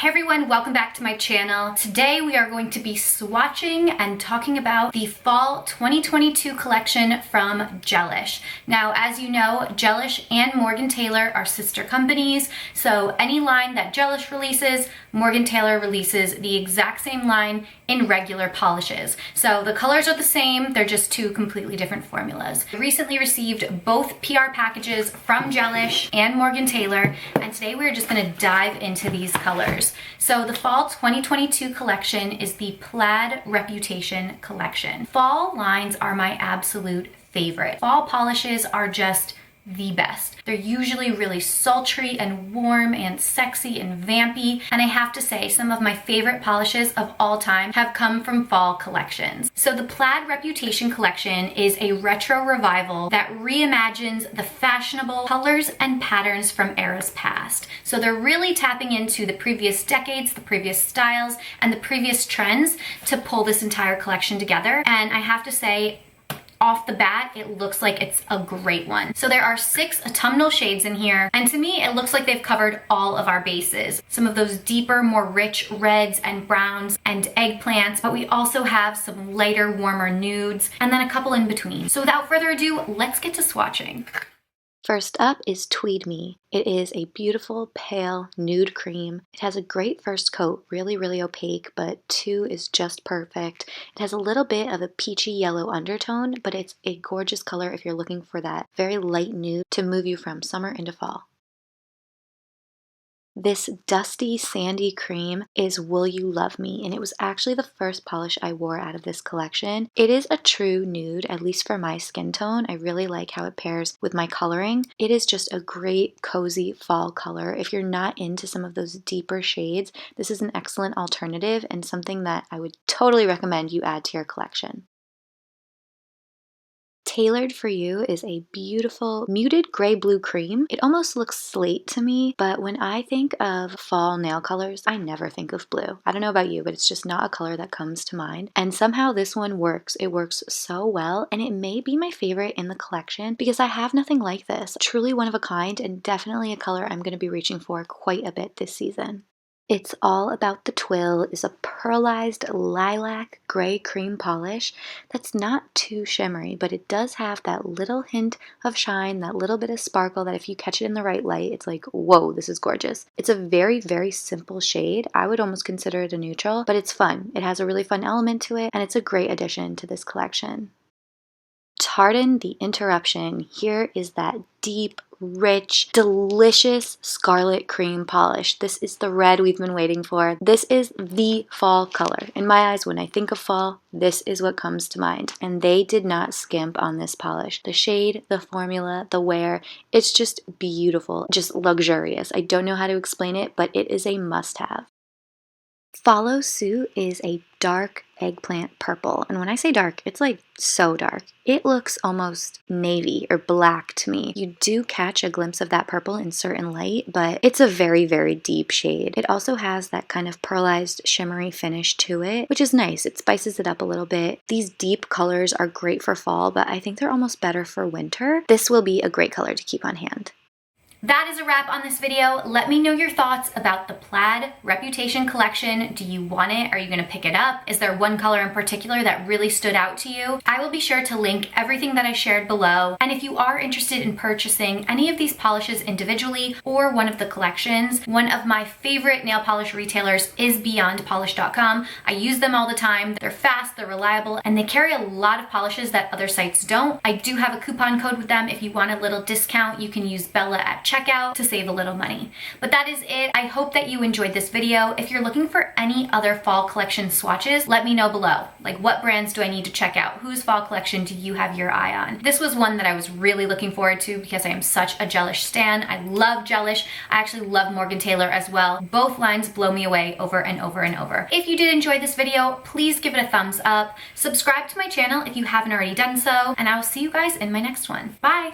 Hey everyone, welcome back to my channel. Today we are going to be swatching and talking about the fall 2022 collection from Gelish. Now, as you know, Gelish and Morgan Taylor are sister companies, so any line that Gelish releases, Morgan Taylor releases the exact same line in regular polishes. So the colors are the same, they're just two completely different formulas. I recently received both PR packages from Gelish and Morgan Taylor, and today we're just gonna dive into these colors. So the fall 2022 collection is the Plaid Reputation collection. Fall lines are my absolute favorite. Fall polishes are just the best. They're usually really sultry and warm and sexy and vampy, and I have to say some of my favorite polishes of all time have come from fall collections. So the Plaid Reputation collection is a retro revival that reimagines the fashionable colors and patterns from eras past. So they're really tapping into the previous decades, the previous styles, and the previous trends to pull this entire collection together, and I have to say, off the bat, it looks like it's a great one. So there are 6 autumnal shades in here, and to me, it looks like they've covered all of our bases. Some of those deeper, more rich reds and browns and eggplants, but we also have some lighter, warmer nudes, and then a couple in between. So without further ado, let's get to swatching. First up is Tweed Me. It is a beautiful pale nude cream. It has a great first coat, really opaque, but 2 is just perfect. It has a little bit of a peachy yellow undertone, but it's a gorgeous color if you're looking for that very light nude to move you from summer into fall. This dusty, sandy cream is Will You Love Me, and it was actually the first polish I wore out of this collection. It is a true nude, at least for my skin tone. I really like how it pairs with my coloring. It is just a great, cozy fall color. If you're not into some of those deeper shades, this is an excellent alternative and something that I would totally recommend you add to your collection. Tailored for You is a beautiful muted gray-blue cream. It almost looks slate to me, but when I think of fall nail colors, I never think of blue. I don't know about you, but it's just not a color that comes to mind. And somehow this one works. It works so well, and it may be my favorite in the collection because I have nothing like this. Truly one of a kind, and definitely a color I'm going to be reaching for quite a bit this season. It's All About the Twill is a pearlized lilac gray cream polish that's not too shimmery, but it does have that little hint of shine, that little bit of sparkle that if you catch it in the right light, it's like, whoa, this is gorgeous. It's a very simple shade. I would almost consider it a neutral, but it's fun. It has a really fun element to it, and it's a great addition to this collection. Pardon the interruption. Here is that deep, rich, delicious scarlet cream polish. This is the red we've been waiting for. This is the fall color. In my eyes, when I think of fall, this is what comes to mind. And they did not skimp on this polish. The shade, the formula, the wear, it's just beautiful, just luxurious. I don't know how to explain it, but it is a must-have. Follow Suit is a dark eggplant purple, and when I say dark, it's like so dark. It looks almost navy or black to me. You do catch a glimpse of that purple in certain light, but it's a very deep shade. It also has that kind of pearlized shimmery finish to it, which is nice. It spices it up a little bit. These deep colors are great for fall, but I think they're almost better for winter. This will be a great color to keep on hand. That is a wrap on this video. Let me know your thoughts about the Plaid Reputation collection. Do you want it? Are you gonna pick it up? Is there one color in particular that really stood out to you? I will be sure to link everything that I shared below. And if you are interested in purchasing any of these polishes individually or one of the collections, one of my favorite nail polish retailers is beyondpolish.com. I use them all the time. They're fast, they're reliable, and they carry a lot of polishes that other sites don't. I do have a coupon code with them. If you want a little discount, you can use Bella at checkout to save a little money. But that is it. I hope that you enjoyed this video. If you're looking for any other fall collection swatches, let me know below. Like, what brands do I need to check out? Whose fall collection do you have your eye on? This was one that I was really looking forward to because I am such a Gelish stan. I love Gelish. I actually love Morgan Taylor as well. Both lines blow me away over and over and over. If you did enjoy this video, please give it a thumbs up. Subscribe to my channel if you haven't already done so, and I will see you guys in my next one. Bye!